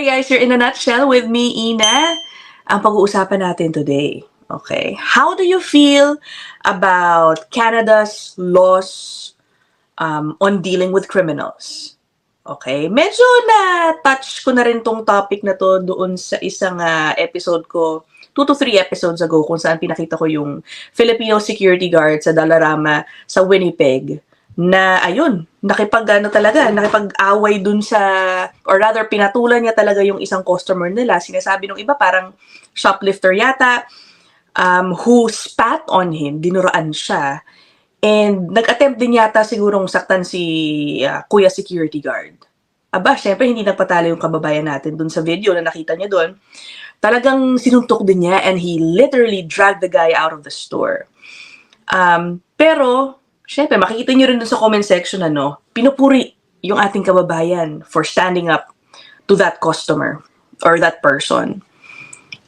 guys, you're in a nutshell with me, Ina. Ang pag-uusapan natin today, okay? How do you feel about Canada's laws on dealing with criminals? Okay? Medyo na-touch ko na rin tong topic na to doon sa isang episode ko 2 to 3 episodes ago kung saan pinakita ko yung Filipino security guard sa Dalarama sa Winnipeg na ayun, nakipag-away dun sa, or rather pinatulan niya talaga yung isang customer nila. Sinasabi nung iba parang shoplifter yata, who spat on him, dinuraan siya. And nag-attempt din yata sigurong saktan si Kuya Security Guard. Aba, syempre hindi nagpatalo yung kababayan natin dun sa video na nakita niya dun. Talagang sinuntok din niya and he literally dragged the guy out of the store. Pero, syempre, makikita niyo rin dun sa comment section pinupuri yung ating kababayan for standing up to that customer or that person.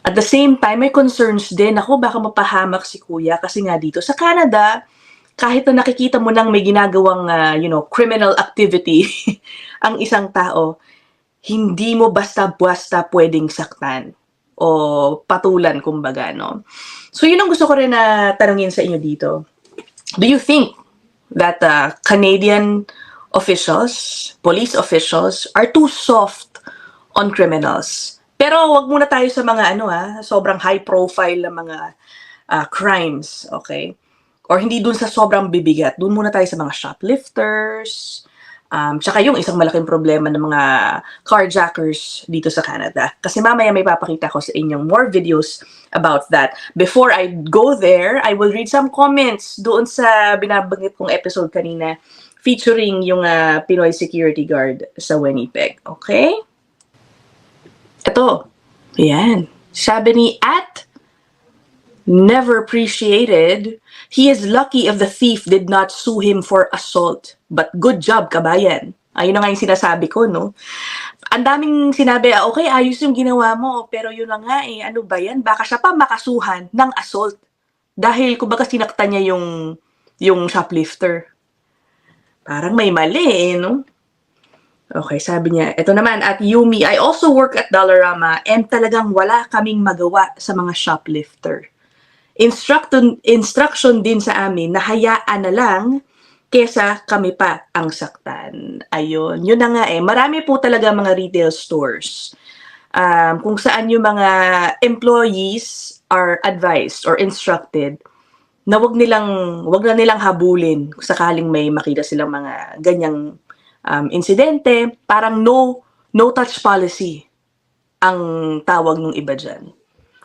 At the same time, may concerns din ako baka mapahamak si kuya kasi nga dito sa Canada, kahit na nakikita mo nang may ginagawang criminal activity ang isang tao, hindi mo basta-basta pwedeng saktan o patulan, kumbaga, no? So, yun ang gusto ko rin na tanungin sa inyo dito. Do you think that Canadian officials, police officials, are too soft on criminals? Pero wag muna tayo sa mga sobrang high profile na mga crimes, okay? Or hindi dun sa sobrang bibigat. Dun muna tayo sa mga shoplifters, tsaka yung isang malaking problema ng mga carjackers dito sa Canada. Kasi mamaya may papakita ko sa inyong more videos about that. Before I go there, I will read some comments doon sa binabanggit kong episode kanina featuring yung Pinoy security guard sa Winnipeg. Okay? Ito. Ayan. Sabi ni Never appreciated. He is lucky if the thief did not sue him for assault. But good job, kabayan. Ayun na nga yung sinasabi ko, no? Ang daming sinabi, okay, ayos yung ginawa mo, pero yun na nga ano ba yan? Baka siya pa makasuhan ng assault. Dahil, kumbaga, sinaktan niya yung shoplifter. Parang may mali, no? Okay, sabi niya, ito naman, at Yumi, I also work at Dalarama and talagang wala kaming magawa sa mga shoplifter. Instruction din sa amin na hayaan na lang kesa kami pa ang saktan. Ayun, yun na nga marami po talaga mga retail stores kung saan yung mga employees are advised or instructed na wag na nilang habulin kung sakaling may makita silang mga ganyang insidente. Parang no touch policy ang tawag ng iba dyan.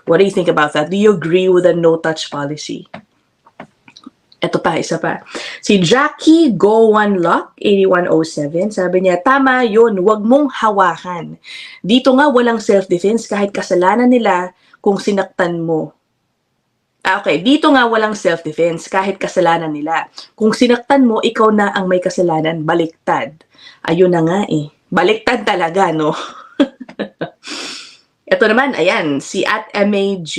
What do you think about that? Do you agree with the no-touch policy? Ito pa, isa pa. Si Jackie Go One Luck 8107, sabi niya, tama yun, wag mong hawakan. Dito nga walang self-defense kahit kasalanan nila kung sinaktan mo. Okay, dito nga walang self-defense kahit kasalanan nila. Kung sinaktan mo, ikaw na ang may kasalanan, baliktad. Ayun na nga baliktad talaga, no? Ito naman, ayan, si @MAG.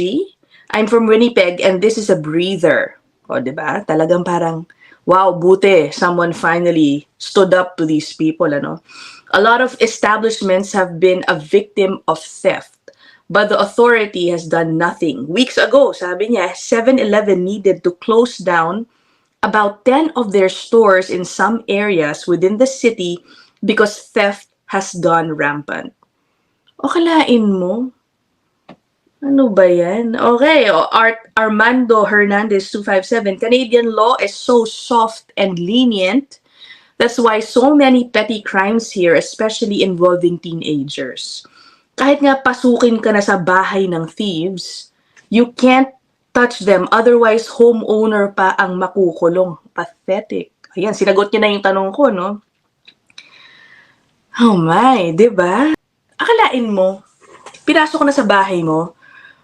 I'm from Winnipeg and this is a breather. O, diba? Talagang parang, wow, buti, someone finally stood up to these people, A lot of establishments have been a victim of theft, but the authority has done nothing. Weeks ago, sabi niya, 7-Eleven needed to close down about 10 of their stores in some areas within the city because theft has gone rampant. O kalain mo? Ano ba yan? Okay, Armando Hernandez 257. Canadian law is so soft and lenient. That's why so many petty crimes here, especially involving teenagers. Kahit nga pasukin ka na sa bahay ng thieves, you can't touch them, otherwise homeowner pa ang makukulong. Pathetic. Ayan, sinagot niya na yung tanong ko, no? Oh my, diba? Akalain mo, pinasok ka na sa bahay mo,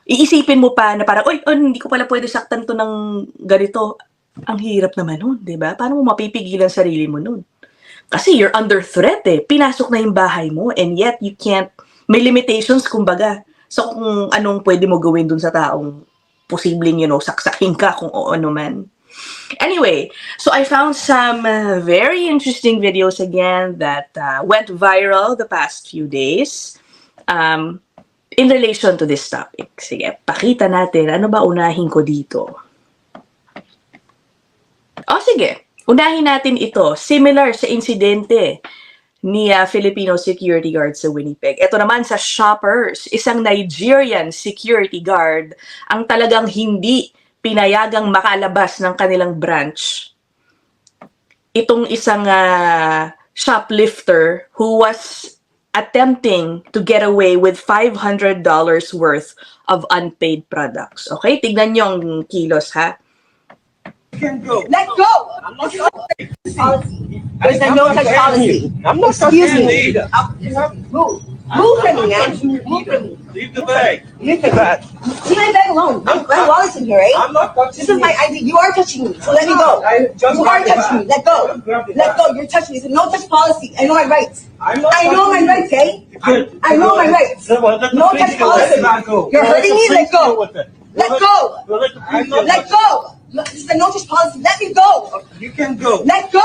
iisipin mo pa na parang, hindi ko pala pwede saktan to ng ganito. Ang hirap naman nun, diba? Paano mo mapipigilan sarili mo nun? Kasi you're under threat Pinasok na yung bahay mo and yet you can't, may limitations kumbaga. So kung anong pwede mo gawin dun sa taong posibleng, saksakin ka kung ano man. Anyway, so I found some very interesting videos again that went viral the past few days. um, in relation to this topic. Sige, pakita natin. Ano ba unahin ko dito? Sige. Unahin natin ito. Similar sa insidente ni Filipino security guard sa Winnipeg. Ito naman sa Shoppers, isang Nigerian security guard ang talagang hindi pinayagang makalabas ng kanilang branch. Itong isang shoplifter who was attempting to get away with $500 worth of unpaid products. Okay? Tignan nyo ang kilos, ha? Can go. Let go! I'm not Policy. There's a no touch policy. I'm not Excuse touching me. you either. Move. Move from me, man. Move from me. Leave the bag. Leave the bag. Leave my bag alone. My wallet's in here, eh? I'm not touching This is my ID. You are touching me, so let me go. You are touching me. Let go. Let go. You're touching me. It's a no touch policy. I know my rights. I'm not I know my rights, eh? I know my rights. No touch policy. You're hurting me. Let go. Let go. Let go. This is a no touch policy. Let me go. You can go. Let go.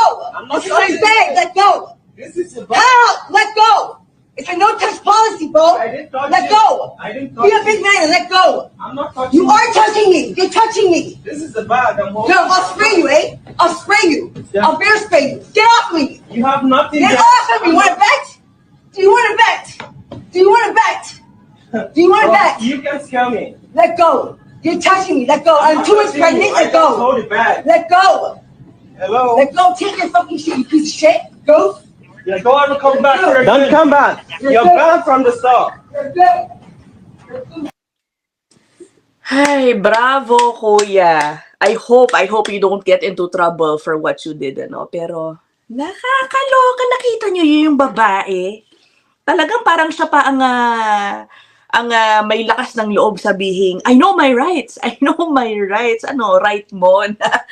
This is my bag. Let go. This is a bag. Help! Let go. It's a no touch policy, bro. I didn't touch Let you. go. I didn't Be touch a big man and let go. I'm not touching You are touching me. You're touching me. This is a bag. I'm holding. No, I'll spray you, eh? I'll spray you. Yeah. I'll bear spray you. Get off me. You have nothing Get there. off of me. You want to bet? Do you want to bet? Do you want to bet? Do you want to Oh, bet? you can scare me. Let go. You're touching me. Let go. I'm too much pregnant. I Let just go. hold it back. Let go. Hello. Let go. Take your fucking shit, you piece of shit. Go. Yeah, go on and come back. Don't come back. You're You're good. banned from the store. You're good. Ay, bravo, kuya. I hope you don't get into trouble for what you did, ano? Pero, nakakaloka. Nakita nyo yun yung babae? Talagang parang siya pa ang may lakas ng loob sabihin, I know my rights. I know my rights. Ano, right mo na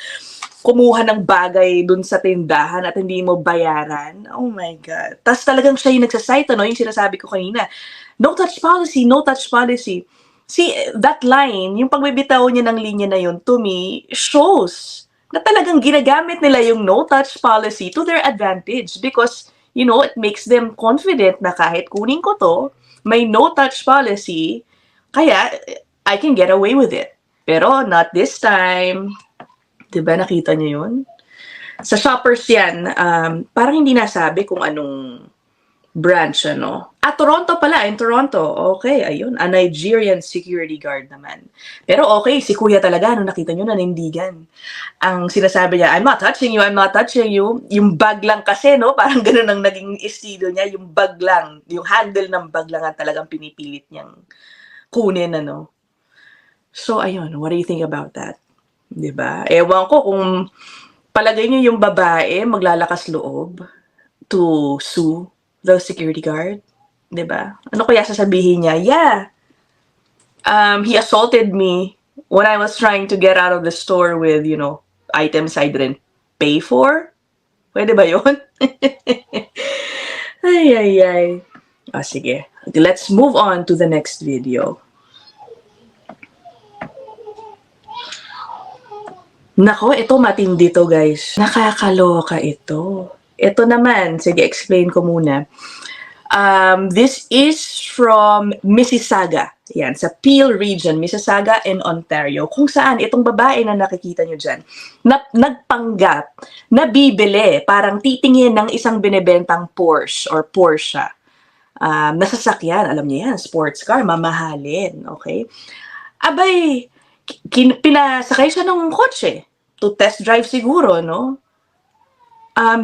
kumuha ng bagay dun sa tindahan at hindi mo bayaran. Oh my God. Tapos talagang siya yung nagsasite, ano, yung sinasabi ko kanina. No touch policy, no touch policy. See, that line, yung pagbibitaw niya ng linya na yun, to me, shows na talagang ginagamit nila yung no touch policy to their advantage because, you know, it makes them confident na kahit kunin ko to, may no touch policy, kaya I can get away with it. Pero not this time. Diba, nakita niyo yun? Sa Shoppers yan, parang hindi nasabi kung anong branch, ano. Toronto pala, in Toronto. Okay, ayun. A Nigerian security guard naman. Pero okay, si kuya talaga, nung nakita nyo, nanindigan. Ang sinasabi niya, I'm not touching you, I'm not touching you. Yung bag lang kasi, no? Parang ganun ang naging estilo niya. Yung bag lang, yung handle ng bag lang ang talagang pinipilit niyang kunin, ano. So, ayun, what do you think about that? Diba? Ewan ko kung palagay niyo yung babae maglalakas loob to sue the security guard. Diba? Ano kaya sasabihin niya? Yeah, he assaulted me when I was trying to get out of the store with, you know, items I didn't pay for. Pwede ba yun? Ay. Sige. Let's move on to the next video. Nako, ito matindi to, guys. Nakakaloka ito. Ito naman, sige, explain ko muna. This is from Mississauga. Yan, sa Peel Region, Mississauga in Ontario. Kung saan itong babae na nakikita nyo dyan, nagpanggap na bibili, parang titingin ng isang binebentang Porsche or Porsche. Nasasakyan, alam niyo yan, sports car, mamahalin, okay? Abay, pinasakay siya ng kotse to test drive siguro, no?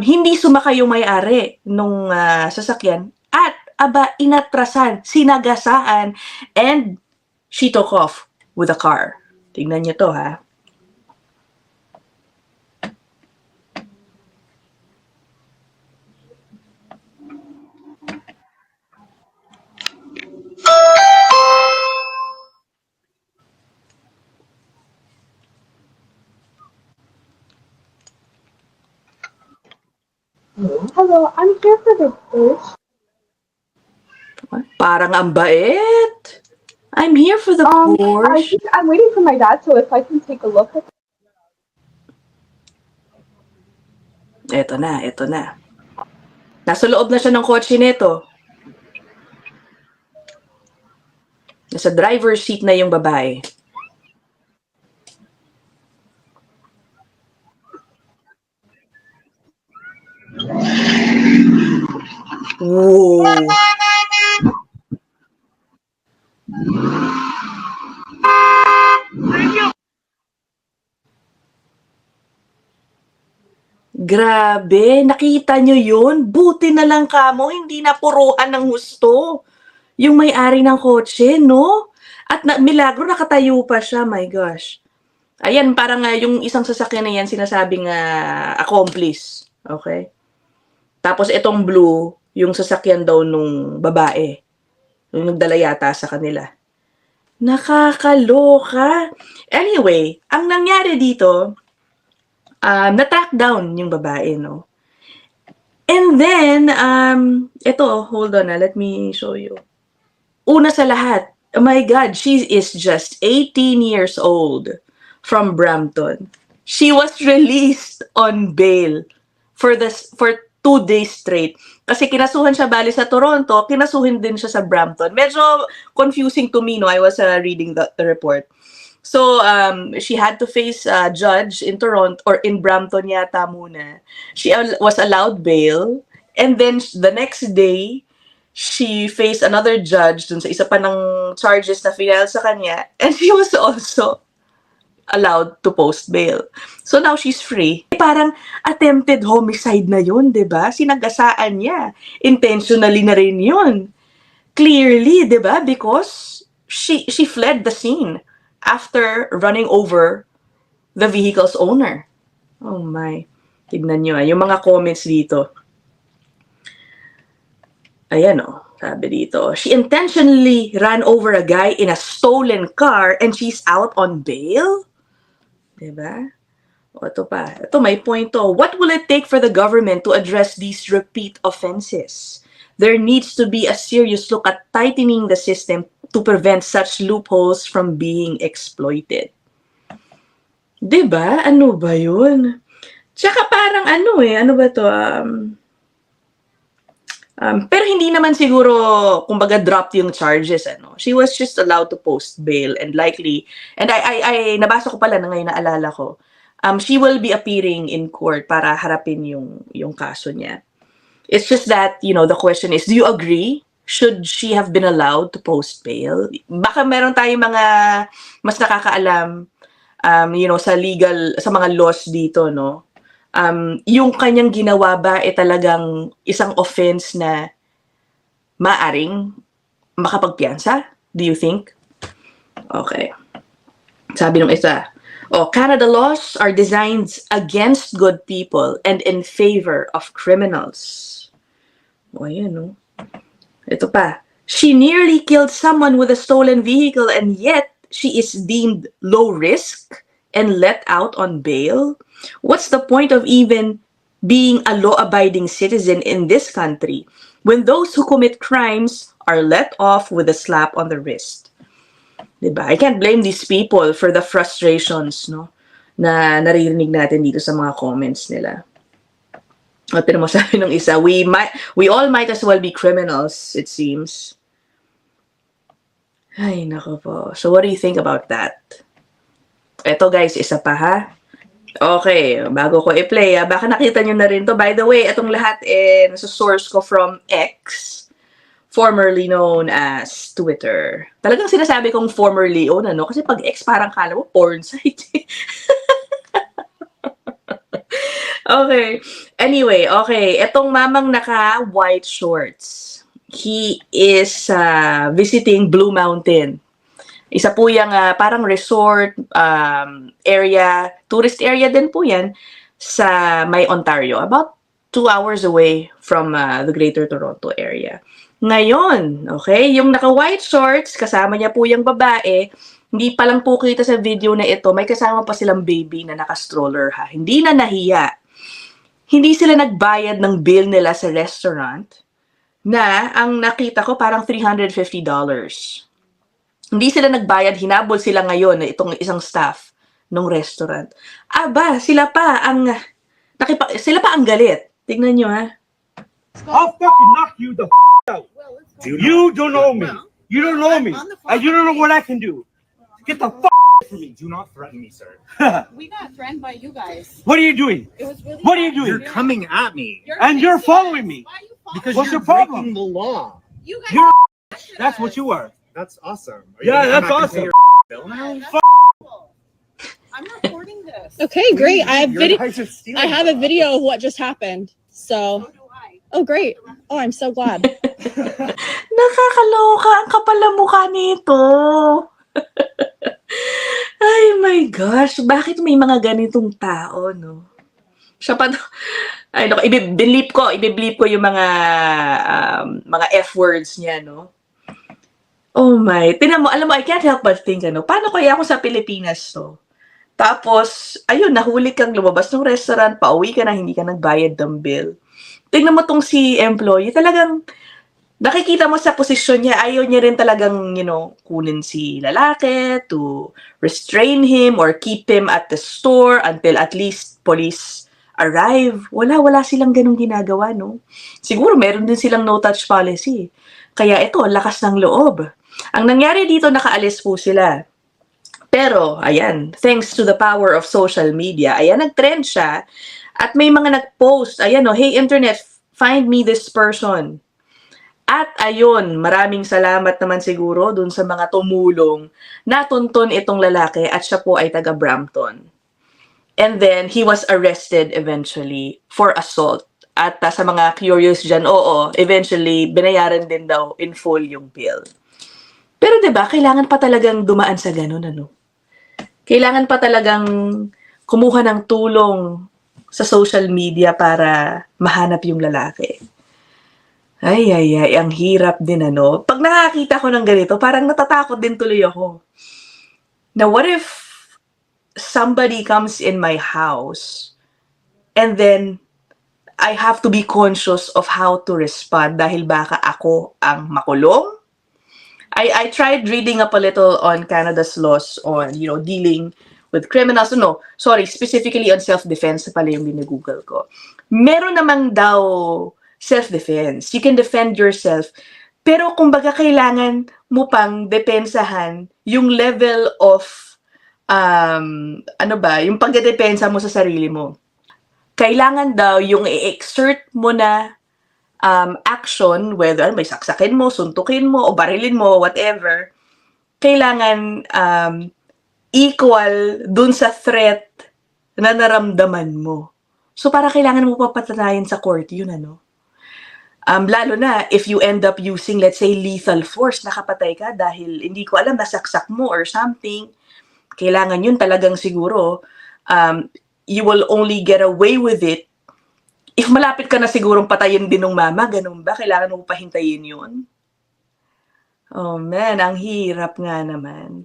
Hindi sumakay yung may-ari nung sasakyan at inatrasan, sinagasaan, and she took off with the car. Tingnan niyo to, ha? Hello, I'm here for the Porsche. Parang ang bait. I'm here for the I Porsche. think I'm waiting for my dad, so if I can take a look at Eto na. Nasa loob na siya ng kotse nito. Nasa driver's seat na yung babae. Whoa. Grabe, nakita nyo yun? Buti na lang kamo, hindi napuruhan ng husto yung may-ari ng kotse, no? At milagro nakatayo pa siya, my gosh. Ayan, parang yung isang sasakyan na yan, sinasabing accomplice. Okay? Tapos itong blue, yung sasakyan daw nung babae. Yung nagdala yata sa kanila. Nakakaloka. Anyway, ang nangyari dito, na-track down yung babae, no? And then, ito, hold on let me show you. Una sa lahat, oh my God, she is just 18 years old from Brampton. She was released on bail for 2 days straight. Kasi kinasuhan siya bali sa Toronto, kinasuhin din siya sa Brampton. Medyo confusing to me, no? I was reading the report. So, she had to face a judge in Toronto, or in Brampton yata muna. She was allowed bail, and then the next day, she faced another judge dun sa isa pa ng charges na final sa kanya, and she was also allowed to post bail. So now she's free. Parang attempted homicide na yun, di ba? Sinagasaan niya. Intentionally na rin yun. Clearly, di ba? Because she fled the scene after running over the vehicle's owner. Oh my. Tignan nyo yung mga comments dito. Ayan sabi dito. She intentionally ran over a guy in a stolen car and she's out on bail? Diba? O ito pa. Ito may point to. What will it take for the government to address these repeat offenses? There needs to be a serious look at tightening the system to prevent such loopholes from being exploited. Diba? Ano ba yun? Tsaka parang ano ba to? Pero hindi naman siguro, kumbaga, dropped yung charges, She was just allowed to post bail and likely, and I nabasa ko pala na ngayon naalala ko, she will be appearing in court para harapin yung kaso niya. It's just that, the question is, do you agree? Should she have been allowed to post bail? Baka meron tayong mga mas nakakaalam, sa legal, sa mga laws dito, no? Yung kanyang ginawa ba talagang isang offense na maaring makapagpiyansa? Do you think? Okay. Sabi nung isa, Canada laws are designed against good people and in favor of criminals. Ayan, no? Ito pa. She nearly killed someone with a stolen vehicle and yet she is deemed low risk and let out on bail? What's the point of even being a law-abiding citizen in this country when those who commit crimes are let off with a slap on the wrist? Diba? I can't blame these people for the frustrations, no, na naririnig natin dito sa mga comments nila. At mo sabi ng isa, we all might as well be criminals, it seems. Ay, nako po. So what do you think about that? Eto guys, isa pa ha. Okay, bago ko i-play, baka nakita nyo na rin to. By the way, itong lahat nasa source ko from X, formerly known as Twitter. Talagang sinasabi kong formerly own, kasi pag X parang kala mo porn site. Okay. Anyway, okay. Etong mamang naka-white shorts. He is visiting Blue Mountain. Isa po yung parang resort area, tourist area din po yan sa May, Ontario. About 2 hours away from the Greater Toronto area. Ngayon, okay, yung naka-white shorts, kasama niya po yung babae. Hindi pa lang po kita sa video na ito, may kasama pa silang baby na naka-stroller ha. Hindi na nahiya. Hindi sila nagbayad ng bill nila sa restaurant na ang nakita ko parang $350. Hindi sila nagbayad, hinabol sila ngayon na itong isang staff ng restaurant. Aba, sila pa ang galit. Tignan nyo ha. I'll fucking knock you the out. You don't know me. You don't know me. On the phone. And you don't know what I can do. Get the fuck from me. Do not threaten me, sir. We got threatened by you guys. What are you doing? It was really What are you bad. doing? You're coming at me And you're following me. Why are you following because What's you're your problem? breaking the law. You guys You're- pressured That's us. what you are. That's awesome. Are Yeah, you gonna that's come back and awesome. pay your bill Yeah, now? that's awful. I'm reporting this. Okay, great. I have You video. guys are stealing I have a from us. video of what just happened. So, So do I. oh great. Oh, I'm so glad. Nakakaloka. Ang kapal na mukha nito. Ay my gosh. Bakit may mga ganitong tao, no? Siya pa, ay, naku, ibiblip ko yung mga F words niya, no? Oh my. Tinan mo, alam mo, I can't help but think, ano, paano kaya ako sa Pilipinas, to? Tapos, ayun, nahuli kang lumabas ng restaurant, pauwi ka na, hindi ka nagbayad ng bill. Tingnan mo tong si employee, talagang, nakikita mo sa posisyon niya, ayaw niya rin talagang, kunin si lalaki to restrain him or keep him at the store until at least police arrive. Wala silang ganung ginagawa, no? Siguro meron din silang no-touch policy. Kaya ito, lakas ng loob. Ang nangyari dito, nakaalis po sila. Pero, ayan, thanks to the power of social media, ayan, nag-trend siya. At may mga nag-post, ayan o, hey internet, find me this person. At ayun, maraming salamat naman siguro dun sa mga tumulong na tuntun itong lalaki at siya po ay taga Brampton. And then, he was arrested eventually for assault. At sa mga curious dyan, oo, eventually, binayaran din daw in full yung bill. Pero 'di ba, kailangan pa talagang dumaan sa ganun, ano? Kailangan pa talagang kumuha ng tulong sa social media para mahanap yung lalaki. Ay, ang hirap din, ano? Pag nakakita ko ng ganito, parang natatakot din tuloy ako. Now, what if somebody comes in my house and then I have to be conscious of how to respond dahil baka ako ang makulong? I tried reading up a little on Canada's laws on, dealing with criminals. No, sorry, specifically on self-defense pala yung binagoogle ko. Meron namang daw self-defense. You can defend yourself. Pero kumbaga kailangan mo pang depensahan yung level of, yung pagdedepensa mo sa sarili mo. Kailangan daw yung i-exert mo na action, whether may saksakin mo, suntukin mo, o barilin mo, whatever, kailangan equal dun sa threat na naramdaman mo. So, para kailangan mo papatanayan sa court yun, ano? Lalo na, if you end up using, let's say, lethal force, nakapatay ka dahil hindi ko alam, nasaksak mo or something, kailangan yun talagang siguro, you will only get away with it if malapit ka na sigurong patayin din ng mama, ganun ba? Kailangan mo pahintayin yun? Oh man, ang hirap nga naman.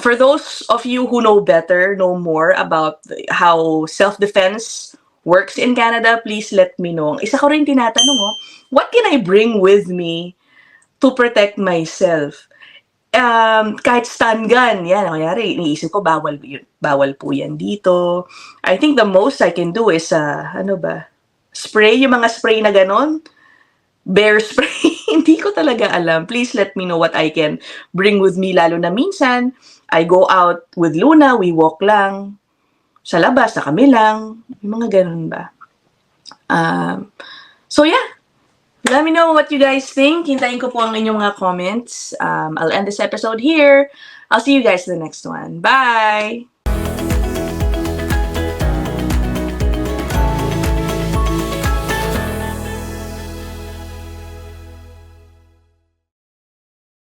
For those of you who know better, know more about how self-defense works in Canada, please let me know. Isa ko rin tinatanong, what can I bring with me to protect myself? Kahit stun gun, yan, kanyari, iniisip ko, bawal po yan dito. I think the most I can do is, spray, yung mga spray na ganon, bear spray, hindi ko talaga alam. Please let me know what I can bring with me, lalo na minsan, I go out with Luna, we walk lang, sa labas, sa kami lang, yung mga ganon ba. So yeah, let me know what you guys think. Hintayin ko po ang inyong mga comments. I'll end this episode here. I'll see you guys in the next one. Bye!